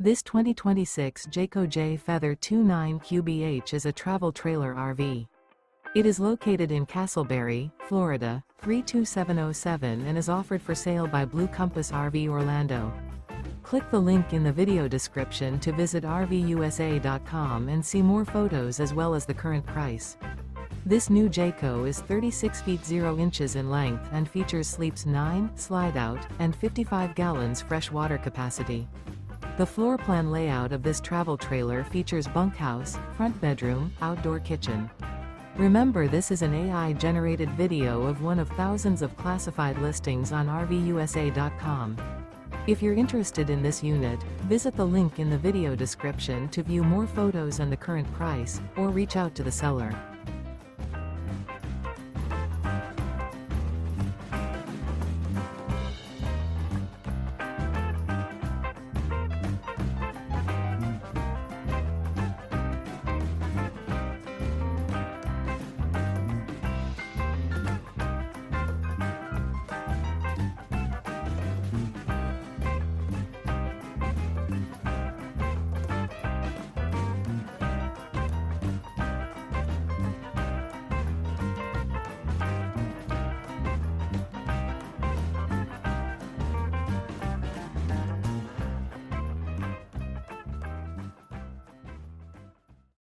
This 2026 Jayco Jay Feather 29QBH is a travel trailer RV. It is located in Casselberry, Florida, 32707 and is offered for sale by Blue Compass RV Orlando. Click the link in the video description to visit RVUSA.com and see more photos as well as the current price. This new Jayco is 36 feet 0 inches in length and features sleeps 9, slide-out, and 55 gallons fresh water capacity. The floor plan layout of this travel trailer features bunkhouse, front bedroom, outdoor kitchen. Remember, this is an AI-generated video of one of thousands of classified listings on RVUSA.com. If you're interested in this unit, visit the link in the video description to view more photos and the current price, or reach out to the seller.